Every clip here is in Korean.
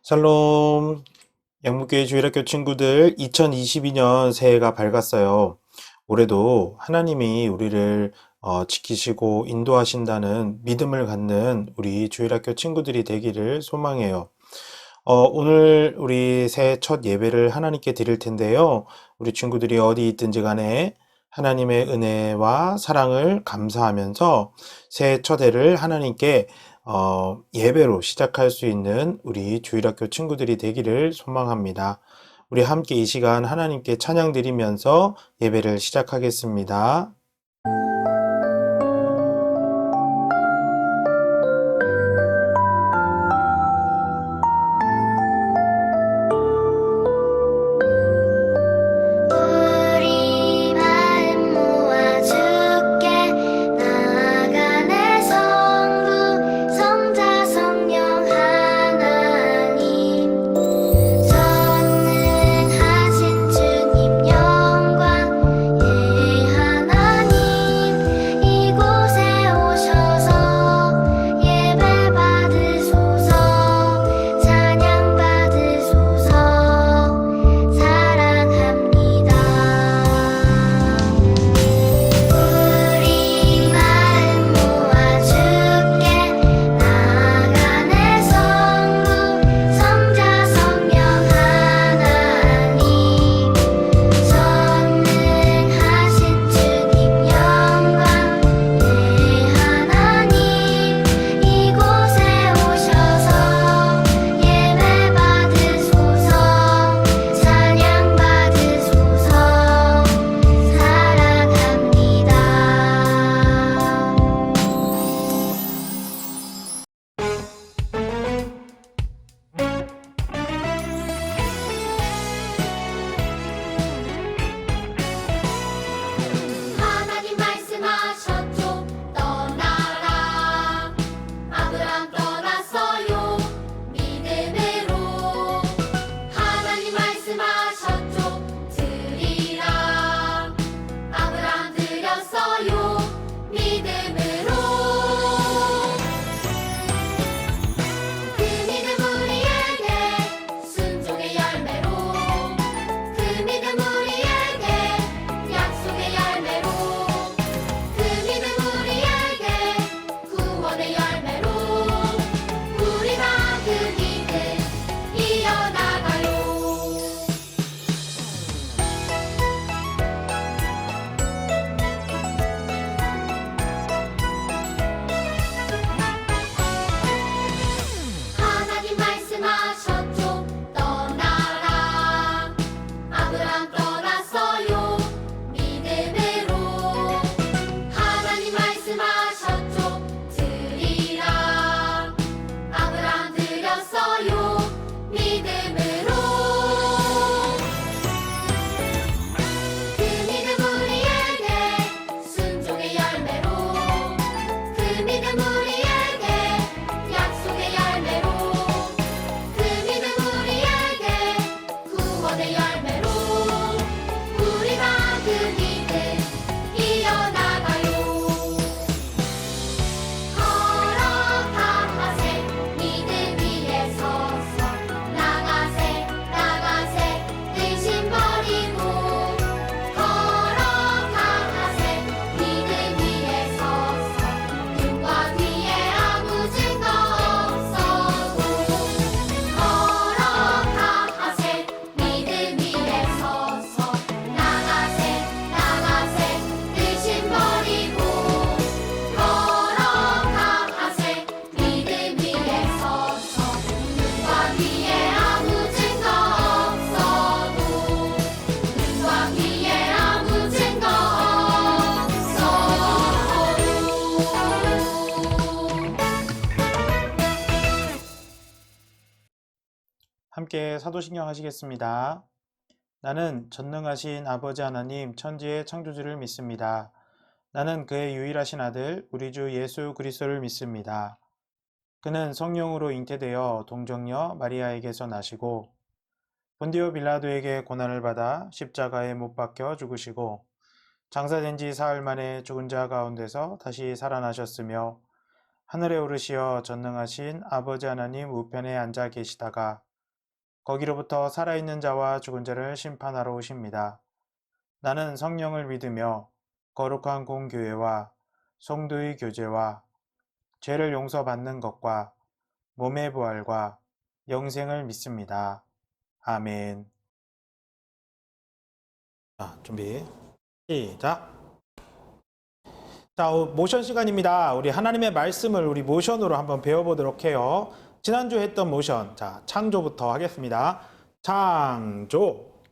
샬롬, 양무교회 주일학교 친구들 2022년 새해가 밝았어요. 올해도 하나님이 우리를 지키시고 인도하신다는 믿음을 갖는 우리 주일학교 친구들이 되기를 소망해요. 오늘 우리 새해 첫 예배를 하나님께 드릴 텐데요. 우리 친구들이 어디 있든지 간에 하나님의 은혜와 사랑을 감사하면서 새해 첫 해를 하나님께 예배로 시작할 수 있는 우리 주일학교 친구들이 되기를 소망합니다. 우리 함께 이 시간 하나님께 찬양 드리면서 예배를 시작하겠습니다. 우리 마음 모아 주께 나아가네. 성부 성자 성령 하나님, 전능하신 주님 영광 하나님, 이곳에 오셔서 예배 받으소서, 찬양 받으소서. 사랑합니다. 우리 마음 모아 주께 나아가네. 성부 성자 성령 하나님, 전능하신 주님 영광 하나님, 이곳에 오셔서 예배 받으소서, 찬양 받으소서. 사랑합니다. 하나님 말씀하셨죠. 떠나라. 아브람 떠났어요. 믿음으로. 하나님 말씀하셨죠. 드리라. 아브람 드렸어요. 믿음으로. 그 믿음 우리에게 순종의 열매로. 그 믿음 우리에게 약속의 열매로. 그 믿음 우리에게 구원의 열매로. 우리가 그 믿음 이어나가요. 하나님 말씀하셨죠. 떠나라. 아브람 떠났어요. 믿음으로. 하나님 말씀하셨죠. 드리라. 아브람 드렸어요. 믿음으로. 그 믿음 우리에게 순종의 열매로. 그 믿음 우리에게 약속의 열매로. 그 믿음 우리에게 구원의 열매로. 우리가 그 믿음 이어나가요. 걸어가세. 믿음 위에 서서 나가세. 나가세. 의심 버리고. 걸어가세. 믿음 위에 서서 눈과 귀에 아무 증거 없어도. 걸어가세. 믿음 위에 서서 나가세. 나가세. 의심 버리고. 걸어가세. 믿음 위에 서서 눈과 귀에 아무 증거 없어도. 눈과 귀에 아무 증거 없어도. 함께 사도신경 하시겠습니다. 나는 전능하신 아버지 하나님 천지의 창조주를 믿습니다. 나는 그의 유일하신 아들 우리 주 예수 그리스도를 믿습니다. 그는 성령으로 잉태되어 동정녀 마리아에게서 나시고 본디오 빌라도에게 고난을 받아 십자가에 못 박혀 죽으시고 장사된 지 사흘 만에 죽은 자 가운데서 다시 살아나셨으며 하늘에 오르시어 전능하신 아버지 하나님 우편에 앉아 계시다가 거기로부터 살아있는 자와 죽은 자를 심판하러 오십니다. 나는 성령을 믿으며 거룩한 공교회와 성도의 교제와 죄를 용서받는 것과 몸의 부활과 영생을 믿습니다. 아멘. 자, 준비. 시작. 자, 모션 시간입니다. 우리 하나님의 말씀을 우리 모션으로 한번 배워보도록 해요. 지난주 했던 모션. 자, 창조부터 하겠습니다. 창조,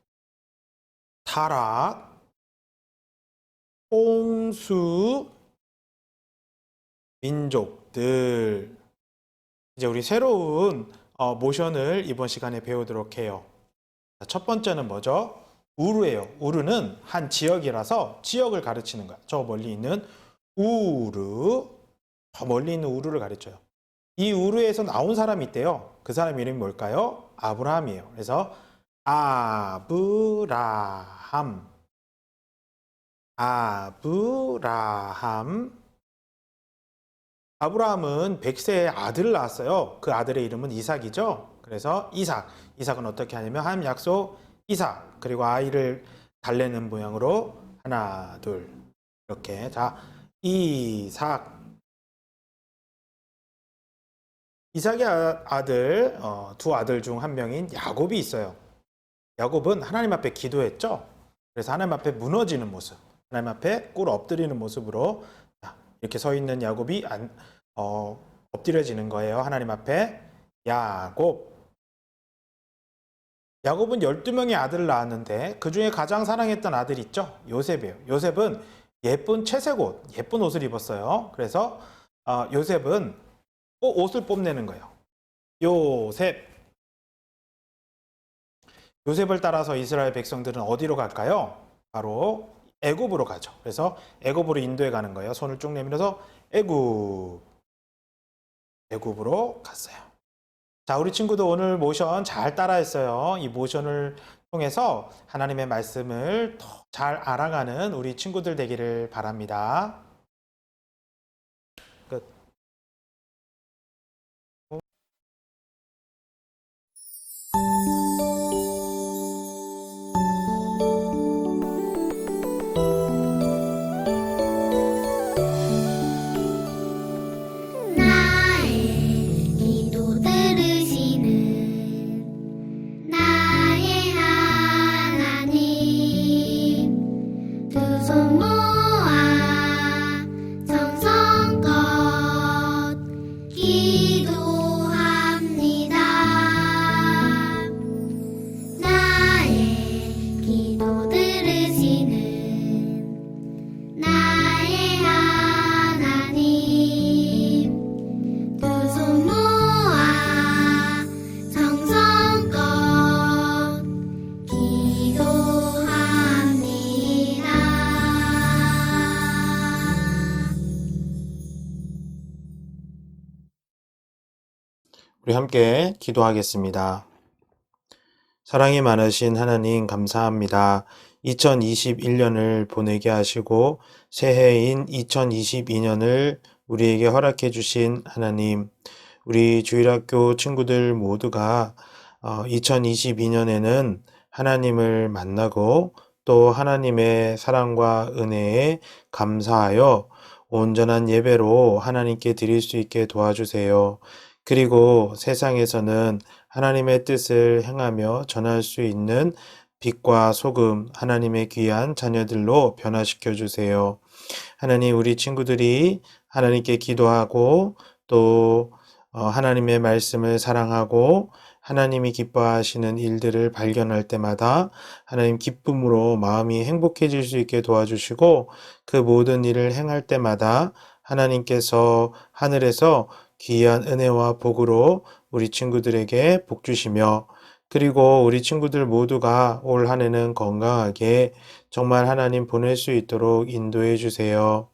타락, 홍수, 민족들. 이제 우리 새로운 모션을 이번 시간에 배우도록 해요. 자, 첫 번째는 뭐죠? 우르예요. 우르는 한 지역이라서 지역을 가르치는 거야. 저 멀리 있는 우르, 저 멀리 있는 우르를 가르쳐요. 이 우르에서 나온 사람이 있대요. 그 사람 이름이 뭘까요? 아브라함이에요. 그래서 아브라함, 아브라함. 아브라함은 100세의 아들을 낳았어요. 그 아들의 이름은 이삭이죠. 그래서 이삭은 어떻게 하냐면 하나님 약속 이삭, 그리고 아이를 달래는 모양으로 하나, 둘, 이렇게. 자, 이삭의 아들, 두 아들 중 한 명인 야곱이 있어요. 야곱은 하나님 앞에 기도했죠. 그래서 하나님 앞에 무너지는 모습, 하나님 앞에 꿇어 엎드리는 모습으로 이렇게 서 있는 야곱이 엎드려지는 거예요. 하나님 앞에. 야곱은 12명의 아들을 낳았는데 그 중에 가장 사랑했던 아들이 있죠. 요셉이에요. 요셉은 예쁜 채색 옷, 예쁜 옷을 입었어요. 그래서 요셉은 꼭 옷을 뽐내는 거예요. 요셉을 따라서 이스라엘 백성들은 어디로 갈까요? 바로 애굽으로 가죠. 그래서 애굽으로 인도해 가는 거예요. 손을 쭉 내밀어서 애굽으로 갔어요. 자, 우리 친구도 오늘 모션 잘 따라했어요. 이 모션을 통해서 하나님의 말씀을 더 잘 알아가는 우리 친구들 되기를 바랍니다. 끝. 나의 기도 들으시는 나의 하나님, 두 손 모아 정성껏 기도합니다. 나의 기도 들으시는 나의 하나님, 두 손 모아 정성껏 기도합니다. 우리 함께 기도하겠습니다. 사랑이 많으신 하나님 감사합니다. 2021년을 보내게 하시고 새해인 2022년을 우리에게 허락해 주신 하나님, 우리 주일학교 친구들 모두가 2022년에는 하나님을 만나고 또 하나님의 사랑과 은혜에 감사하여 온전한 예배로 하나님께 드릴 수 있게 도와주세요. 그리고 세상에서는 하나님의 뜻을 행하며 전할 수 있는 빛과 소금, 하나님의 귀한 자녀들로 변화시켜 주세요. 하나님, 우리 친구들이 하나님께 기도하고 또 하나님의 말씀을 사랑하고 하나님이 기뻐하시는 일들을 발견할 때마다 하나님 기쁨으로 마음이 행복해질 수 있게 도와주시고 그 모든 일을 행할 때마다 하나님께서 하늘에서 귀한 은혜와 복으로 우리 친구들에게 복 주시며 그리고 우리 친구들 모두가 올 한 해는 건강하게 정말 하나님 보낼 수 있도록 인도해 주세요.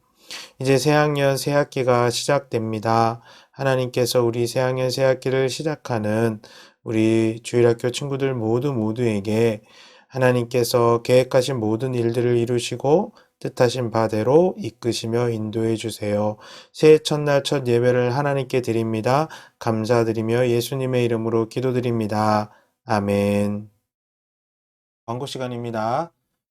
이제 새학년 새학기가 시작됩니다. 하나님께서 우리 새학년 새학기를 시작하는 우리 주일학교 친구들 모두에게 하나님께서 계획하신 모든 일들을 이루시고 뜻하신 바대로 이끄시며 인도해 주세요. 새해 첫날 첫 예배를 하나님께 드립니다. 감사드리며 예수님의 이름으로 기도드립니다. 아멘. 광고 시간입니다.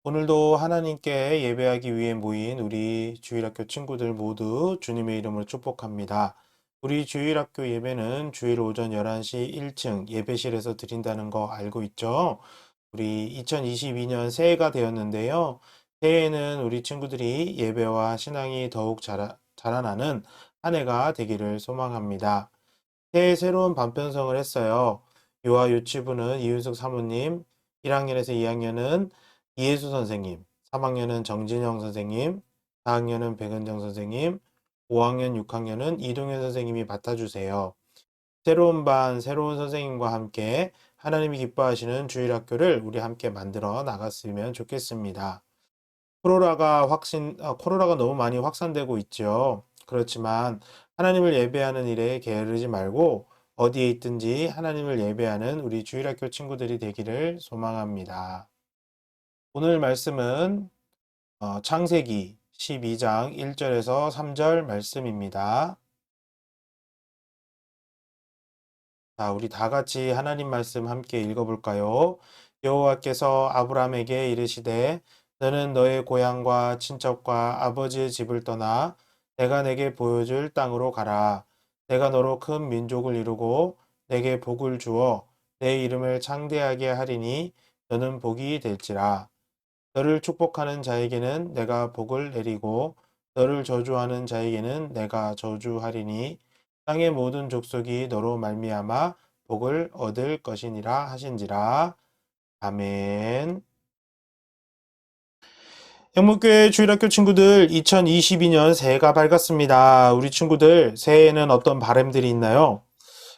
오늘도 하나님께 예배하기 위해 모인 우리 주일학교 친구들 모두 주님의 이름으로 축복합니다. 우리 주일학교 예배는 주일 오전 11시 1층 예배실에서 드린다는 거 알고 있죠? 우리 2022년 새해가 되었는데요. 새해에는 우리 친구들이 예배와 신앙이 더욱 자라나는 한 해가 되기를 소망합니다. 새해 새로운 반 편성을 했어요. 유아 유치부는 이윤숙 사모님, 1학년에서 2학년은 이혜수 선생님, 3학년은 정진영 선생님, 4학년은 백은정 선생님, 5학년, 6학년은 이동현 선생님이 맡아주세요. 새로운 반, 새로운 선생님과 함께 하나님이 기뻐하시는 주일학교를 우리 함께 만들어 나갔으면 좋겠습니다. 코로나가 너무 많이 확산되고 있죠. 그렇지만 하나님을 예배하는 일에 게으르지 말고 어디에 있든지 하나님을 예배하는 우리 주일학교 친구들이 되기를 소망합니다. 오늘 말씀은 창세기 12장 1절에서 3절 말씀입니다. 자, 우리 다 같이 하나님 말씀 함께 읽어볼까요? 여호와께서 아브람에게 이르시되 너는 너의 고향과 친척과 아버지의 집을 떠나 내가 내게 보여줄 땅으로 가라. 내가 너로 큰 민족을 이루고 내게 복을 주어 내 이름을 창대하게 하리니 너는 복이 될지라. 너를 축복하는 자에게는 내가 복을 내리고 너를 저주하는 자에게는 내가 저주하리니 땅의 모든 족속이 너로 말미암아 복을 얻을 것이니라 하신지라. 아멘. 영목교회 주일학교 친구들 2022년 새해가 밝았습니다. 우리 친구들 새해에는 어떤 바람들이 있나요?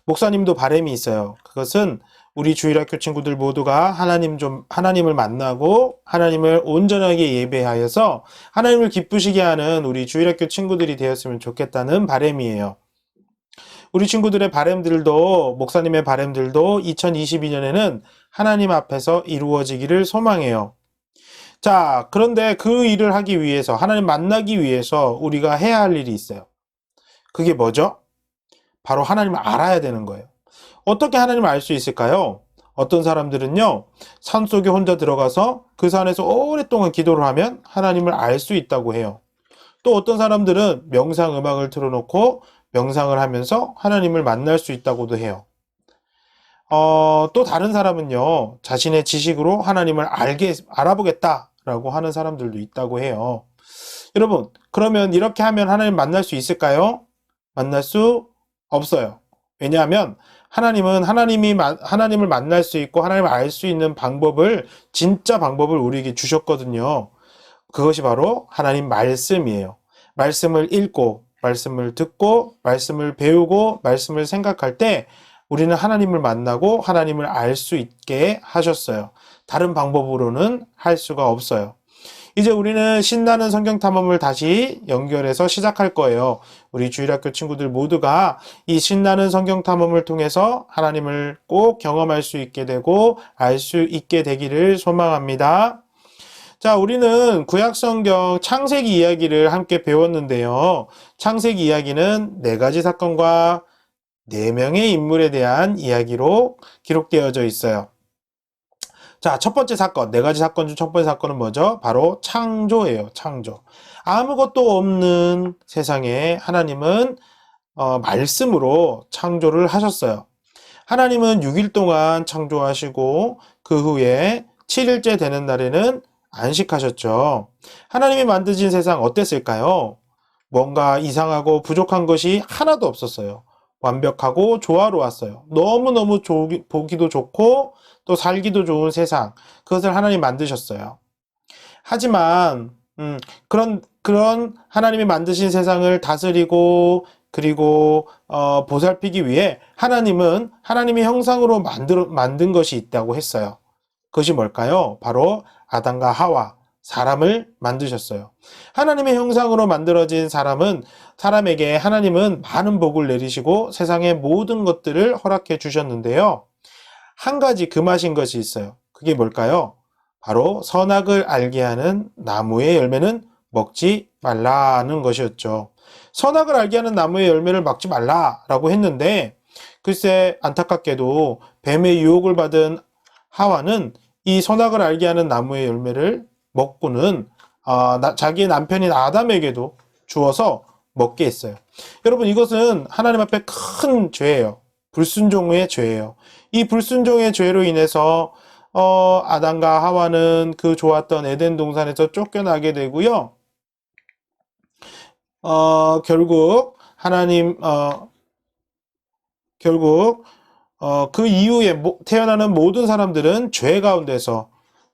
목사님도 바람이 있어요. 그것은 우리 주일학교 친구들 모두가 하나님을 만나고 하나님을 온전하게 예배하여서 하나님을 기쁘시게 하는 우리 주일학교 친구들이 되었으면 좋겠다는 바람이에요. 우리 친구들의 바람들도 목사님의 바람들도 2022년에는 하나님 앞에서 이루어지기를 소망해요. 자, 그런데 그 일을 하기 위해서 하나님 만나기 위해서 우리가 해야 할 일이 있어요. 그게 뭐죠? 바로 하나님을 알아야 되는 거예요. 어떻게 하나님을 알 수 있을까요? 어떤 사람들은요, 산속에 혼자 들어가서 그 산에서 오랫동안 기도를 하면 하나님을 알 수 있다고 해요. 또 어떤 사람들은 명상 음악을 틀어놓고 명상을 하면서 하나님을 만날 수 있다고도 해요. 또 다른 사람은요, 자신의 지식으로 하나님을 알아보겠다라고 하는 사람들도 있다고 해요. 여러분, 그러면 이렇게 하면 하나님 만날 수 있을까요? 만날 수 없어요. 왜냐하면 하나님을 만날 수 있고 하나님을 알 수 있는 진짜 방법을 우리에게 주셨거든요. 그것이 바로 하나님 말씀이에요. 말씀을 읽고, 말씀을 듣고, 말씀을 배우고, 말씀을 생각할 때 우리는 하나님을 만나고 하나님을 알 수 있게 하셨어요. 다른 방법으로는 할 수가 없어요. 이제 우리는 신나는 성경 탐험을 다시 연결해서 시작할 거예요. 우리 주일학교 친구들 모두가 이 신나는 성경 탐험을 통해서 하나님을 꼭 경험할 수 있게 되고 알 수 있게 되기를 소망합니다. 자, 우리는 구약성경 창세기 이야기를 함께 배웠는데요. 창세기 이야기는 4가지 사건과 4명의 인물에 대한 이야기로 기록되어져 있어요. 자, 첫 번째 사건, 4가지 사건 중 첫 번째 사건은 뭐죠? 바로 창조예요, 창조. 아무것도 없는 세상에 하나님은 말씀으로 창조를 하셨어요. 하나님은 6일 동안 창조하시고 그 후에 7일째 되는 날에는 안식하셨죠. 하나님이 만드신 세상 어땠을까요? 뭔가 이상하고 부족한 것이 하나도 없었어요. 완벽하고 조화로웠어요. 너무너무 보기도 좋고 또 살기도 좋은 세상. 그것을 하나님 만드셨어요. 하지만 그런 하나님이 만드신 세상을 다스리고 그리고 보살피기 위해 하나님은 하나님의 형상으로 만든 것이 있다고 했어요. 그것이 뭘까요? 바로 아담과 하와, 사람을 만드셨어요. 하나님의 형상으로 만들어진 사람에게 하나님은 많은 복을 내리시고 세상의 모든 것들을 허락해 주셨는데요. 한 가지 금하신 것이 있어요. 그게 뭘까요? 바로 선악을 알게 하는 나무의 열매는 먹지 말라는 것이었죠. 선악을 알게 하는 나무의 열매를 먹지 말라라고 했는데 글쎄 안타깝게도 뱀의 유혹을 받은 하와는 이 선악을 알게 하는 나무의 열매를 먹고는 자기의 남편인 아담에게도 주어서 먹게 했어요. 여러분, 이것은 하나님 앞에 큰 죄예요. 불순종의 죄예요. 이 불순종의 죄로 인해서 아담과 하와는 그 좋았던 에덴 동산에서 쫓겨나게 되고요. 결국 그 이후에 태어나는 모든 사람들은 죄 가운데서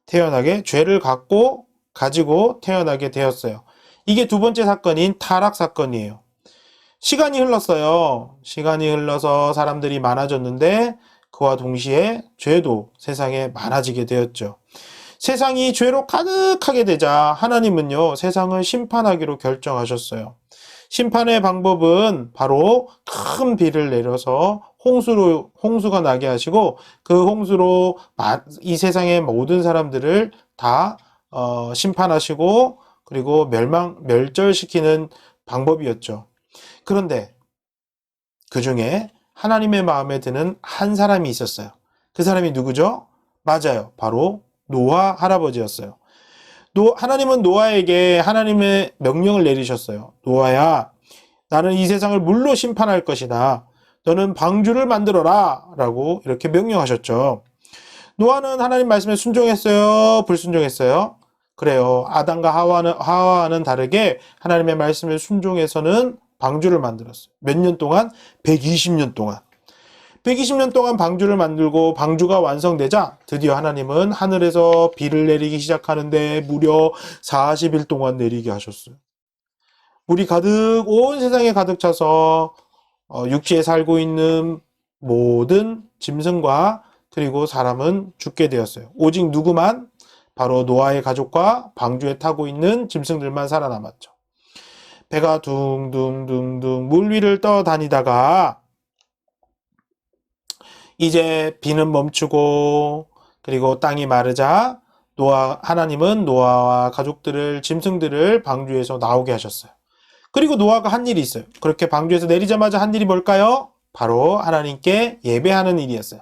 죄를 가지고 태어나게 되었어요. 이게 두 번째 사건인 타락 사건이에요. 시간이 흘렀어요. 시간이 흘러서 사람들이 많아졌는데 그와 동시에 죄도 세상에 많아지게 되었죠. 세상이 죄로 가득하게 되자 하나님은요, 세상을 심판하기로 결정하셨어요. 심판의 방법은 바로 큰 비를 내려서 홍수가 나게 하시고 그 홍수로 이 세상의 모든 사람들을 다 심판하시고 그리고 멸절시키는 방법이었죠. 그런데 그 중에 하나님의 마음에 드는 한 사람이 있었어요. 그 사람이 누구죠? 맞아요. 바로 노아 할아버지였어요. 하나님은 노아에게 하나님의 명령을 내리셨어요. 노아야, 나는 이 세상을 물로 심판할 것이다. 너는 방주를 만들어라. 라고 이렇게 명령하셨죠. 노아는 하나님 말씀에 순종했어요? 불순종했어요? 그래요. 아담과 하와는 다르게 하나님의 말씀에 순종해서는 방주를 만들었어요. 몇 년 동안? 120년 동안. 120년 동안 방주를 만들고 방주가 완성되자 드디어 하나님은 하늘에서 비를 내리기 시작하는데 무려 40일 동안 내리게 하셨어요. 물이 온 세상에 가득 차서 육지에 살고 있는 모든 짐승과 그리고 사람은 죽게 되었어요. 오직 누구만? 바로 노아의 가족과 방주에 타고 있는 짐승들만 살아남았죠. 배가 둥둥둥둥 물 위를 떠다니다가 이제 비는 멈추고 그리고 땅이 마르자 하나님은 노아와 짐승들을 방주에서 나오게 하셨어요. 그리고 노아가 한 일이 있어요. 그렇게 방주에서 내리자마자 한 일이 뭘까요? 바로 하나님께 예배하는 일이었어요.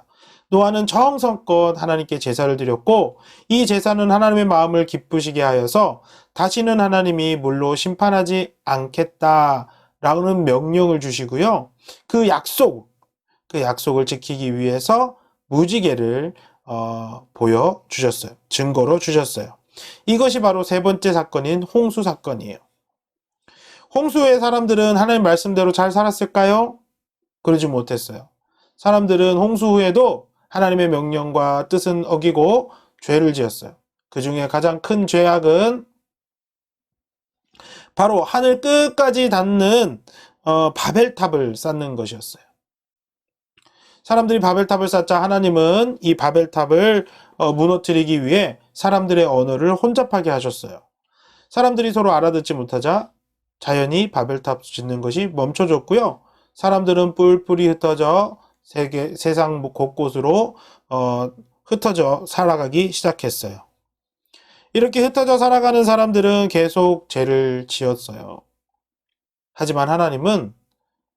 노아는 정성껏 하나님께 제사를 드렸고 이 제사는 하나님의 마음을 기쁘시게 하여서 다시는 하나님이 물로 심판하지 않겠다라는 명령을 주시고요. 그 약속을 지키기 위해서 무지개를 보여주셨어요. 증거로 주셨어요. 이것이 바로 세 번째 사건인 홍수 사건이에요. 홍수의 사람들은 하나님 말씀대로 잘 살았을까요? 그러지 못했어요. 사람들은 홍수 후에도 하나님의 명령과 뜻은 어기고 죄를 지었어요. 그 중에 가장 큰 죄악은 바로 하늘 끝까지 닿는 바벨탑을 쌓는 것이었어요. 사람들이 바벨탑을 쌓자 하나님은 이 바벨탑을 무너뜨리기 위해 사람들의 언어를 혼잡하게 하셨어요. 사람들이 서로 알아듣지 못하자 자연히 바벨탑 짓는 것이 멈춰졌고요. 사람들은 뿔뿔이 흩어져 세상 곳곳으로 흩어져 살아가기 시작했어요. 이렇게 흩어져 살아가는 사람들은 계속 죄를 지었어요. 하지만 하나님은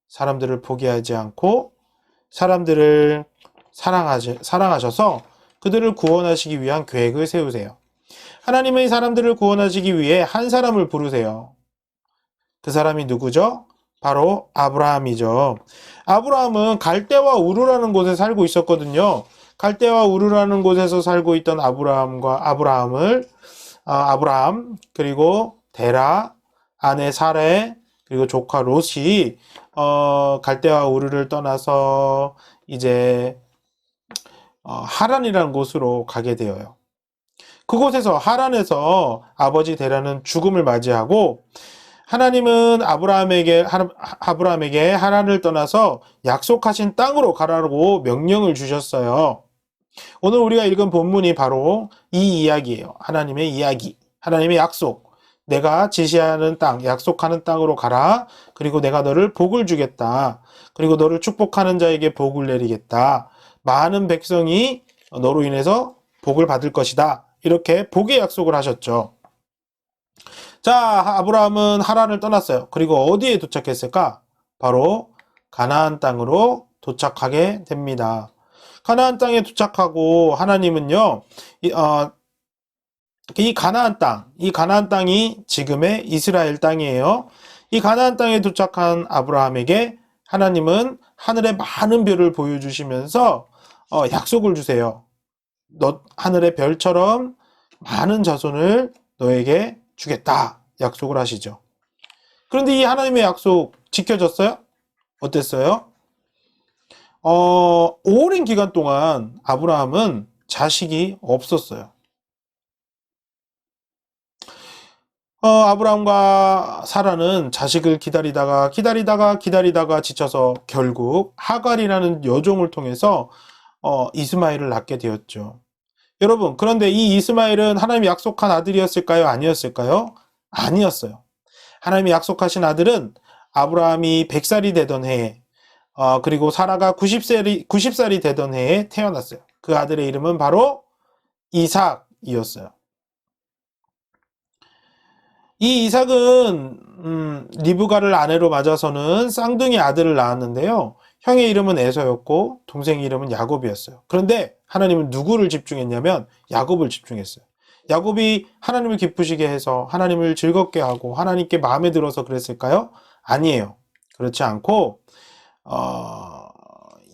사람들을 포기하지 않고 사람들을 사랑하셔서 그들을 구원하시기 위한 계획을 세우세요. 하나님의 사람들을 구원하시기 위해 한 사람을 부르세요. 그 사람이 누구죠? 바로 아브라함이죠. 아브라함은 갈대와 우르라는 곳에 살고 있었거든요. 갈대와 우르라는 곳에서 살고 있던 아브라함, 그리고 데라, 아내 사레, 그리고 조카 롯이 갈대와 우르를 떠나서 이제 하란이라는 곳으로 가게 되어요. 그곳에서 하란에서 아버지 데라는 죽음을 맞이하고 하나님은 아브라함에게 하란을 떠나서 약속하신 땅으로 가라고 명령을 주셨어요. 오늘 우리가 읽은 본문이 바로 이 이야기예요. 하나님의 이야기, 하나님의 약속. 내가 지시하는 땅, 약속하는 땅으로 가라. 그리고 내가 너를 복을 주겠다. 그리고 너를 축복하는 자에게 복을 내리겠다. 많은 백성이 너로 인해서 복을 받을 것이다. 이렇게 복의 약속을 하셨죠. 자, 아브라함은 하란을 떠났어요. 그리고 어디에 도착했을까? 바로 가나안 땅으로 도착하게 됩니다. 가나안 땅에 도착하고 하나님은요, 이 가나안 땅이 지금의 이스라엘 땅이에요. 이 가나안 땅에 도착한 아브라함에게 하나님은 하늘의 많은 별을 보여주시면서 약속을 주세요. 너 하늘의 별처럼 많은 자손을 너에게 주겠다. 약속을 하시죠. 그런데 이 하나님의 약속 지켜졌어요? 어땠어요? 오랜 기간 동안 아브라함은 자식이 없었어요. 아브라함과 사라는 자식을 기다리다가 지쳐서 결국 하갈이라는 여종을 통해서 이스마엘을 낳게 되었죠. 여러분, 그런데 이 이스마엘은 하나님이 약속한 아들이었을까요? 아니었을까요? 아니었어요. 하나님이 약속하신 아들은 아브라함이 100살이 되던 해에, 그리고 사라가 90살이 되던 해에 태어났어요. 그 아들의 이름은 바로 이삭이었어요. 이 이삭은 리브가를 아내로 맞아서는 쌍둥이 아들을 낳았는데요. 형의 이름은 에서였고 동생의 이름은 야곱이었어요. 그런데 하나님은 누구를 집중했냐면 야곱을 집중했어요. 야곱이 하나님을 기쁘시게 해서 하나님을 즐겁게 하고 하나님께 마음에 들어서 그랬을까요? 아니에요. 그렇지 않고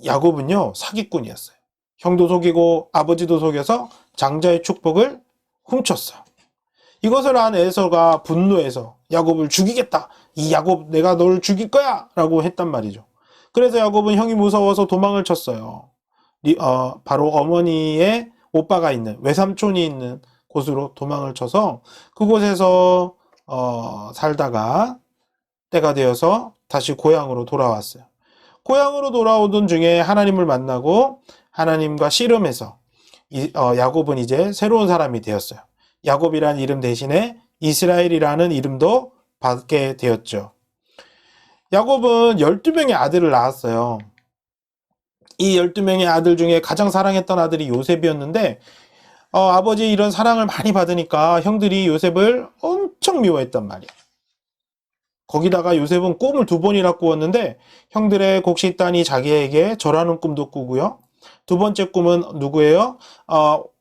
야곱은요, 사기꾼이었어요. 형도 속이고 아버지도 속여서 장자의 축복을 훔쳤어요. 이것을 안 에서가 분노해서 야곱을 죽이겠다. 이 야곱 내가 너를 죽일 거야 라고 했단 말이죠. 그래서 야곱은 형이 무서워서 도망을 쳤어요. 바로 어머니의 오빠가 있는, 외삼촌이 있는 곳으로 도망을 쳐서 그곳에서 살다가 때가 되어서 다시 고향으로 돌아왔어요. 고향으로 돌아오던 중에 하나님을 만나고 하나님과 씨름해서 야곱은 이제 새로운 사람이 되었어요. 야곱이라는 이름 대신에 이스라엘이라는 이름도 받게 되었죠. 야곱은 12명의 아들을 낳았어요. 이 12명의 아들 중에 가장 사랑했던 아들이 요셉이었는데 아버지의 이런 사랑을 많이 받으니까 형들이 요셉을 엄청 미워했단 말이에요. 거기다가 요셉은 꿈을 2번이나 꾸었는데 형들의 곡식단이 자기에게 절하는 꿈도 꾸고요. 두 번째 꿈은 누구예요?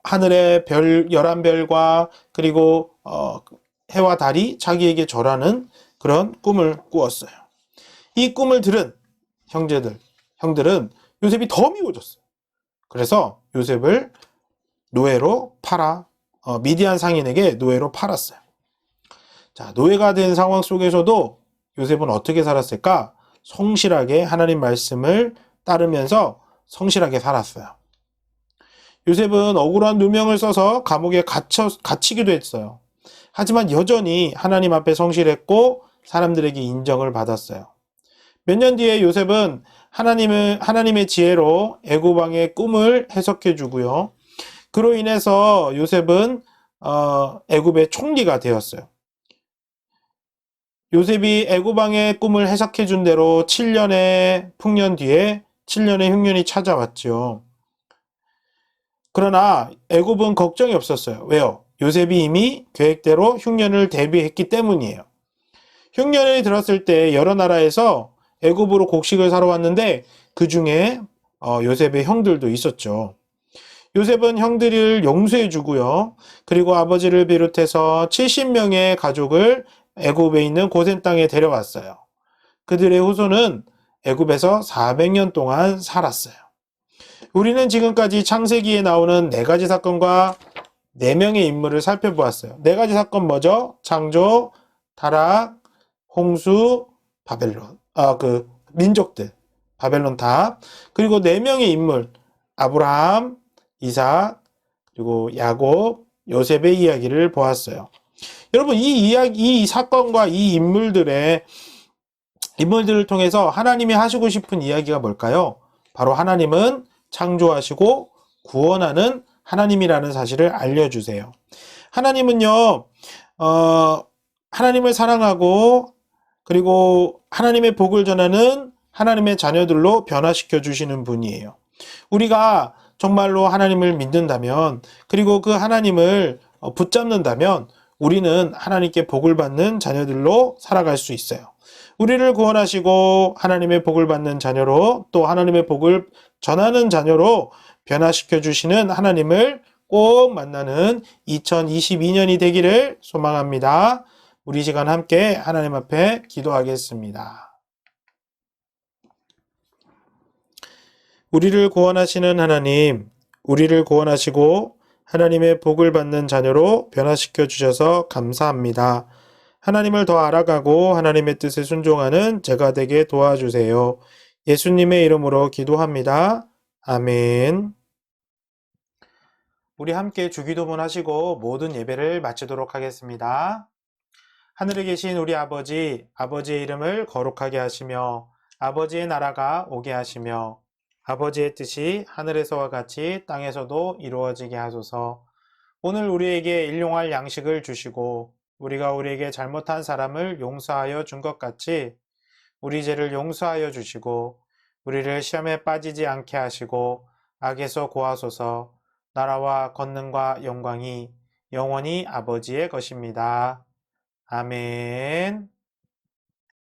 하늘의 별 11별과 그리고 해와 달이 자기에게 절하는 그런 꿈을 꾸었어요. 이 꿈을 들은 형들은 요셉이 더 미워졌어요. 그래서 요셉을 노예로 미디안 상인에게 노예로 팔았어요. 자, 노예가 된 상황 속에서도 요셉은 어떻게 살았을까? 성실하게 하나님 말씀을 따르면서 성실하게 살았어요. 요셉은 억울한 누명을 써서 감옥에 갇히기도 했어요. 하지만 여전히 하나님 앞에 성실했고 사람들에게 인정을 받았어요. 몇 년 뒤에 요셉은 하나님의 지혜로 애굽 왕의 꿈을 해석해 주고요. 그로 인해서 요셉은 애굽의 총리가 되었어요. 요셉이 애굽 왕의 꿈을 해석해 준 대로 7년의 풍년 뒤에 7년의 흉년이 찾아왔죠. 그러나 애굽은 걱정이 없었어요. 왜요? 요셉이 이미 계획대로 흉년을 대비했기 때문이에요. 흉년이 들었을 때 여러 나라에서 애굽으로 곡식을 사러 왔는데 그 중에 요셉의 형들도 있었죠. 요셉은 형들을 용서해 주고요. 그리고 아버지를 비롯해서 70명의 가족을 애굽에 있는 고센 땅에 데려왔어요. 그들의 후손은 애굽에서 400년 동안 살았어요. 우리는 지금까지 창세기에 나오는 4가지 사건과 4명의 인물을 살펴보았어요. 4가지 사건 뭐죠? 창조, 타락, 홍수, 바벨론. 민족들. 바벨론 탑. 그리고 4명의 인물. 아브라함, 이삭, 그리고 야곱, 요셉의 이야기를 보았어요. 여러분, 이 사건과 이 인물들을 통해서 하나님이 하시고 싶은 이야기가 뭘까요? 바로 하나님은 창조하시고 구원하는 하나님이라는 사실을 알려주세요. 하나님은요, 하나님을 사랑하고 그리고 하나님의 복을 전하는 하나님의 자녀들로 변화시켜 주시는 분이에요. 우리가 정말로 하나님을 믿는다면, 그리고 그 하나님을 붙잡는다면 우리는 하나님께 복을 받는 자녀들로 살아갈 수 있어요. 우리를 구원하시고 하나님의 복을 받는 자녀로, 또 하나님의 복을 전하는 자녀로 변화시켜 주시는 하나님을 꼭 만나는 2022년이 되기를 소망합니다. 우리 시간 함께 하나님 앞에 기도하겠습니다. 우리를 구원하시는 하나님, 우리를 구원하시고 하나님의 복을 받는 자녀로 변화시켜 주셔서 감사합니다. 하나님을 더 알아가고 하나님의 뜻에 순종하는 제가 되게 도와주세요. 예수님의 이름으로 기도합니다. 아멘. 우리 함께 주기도문 하시고 모든 예배를 마치도록 하겠습니다. 하늘에 계신 우리 아버지, 아버지의 이름을 거룩하게 하시며 아버지의 나라가 오게 하시며 아버지의 뜻이 하늘에서와 같이 땅에서도 이루어지게 하소서. 오늘 우리에게 일용할 양식을 주시고 우리가 우리에게 잘못한 사람을 용서하여 준 것 같이 우리 죄를 용서하여 주시고 우리를 시험에 빠지지 않게 하시고 악에서 구하소서. 나라와 권능과 영광이 영원히 아버지의 것입니다. 아멘.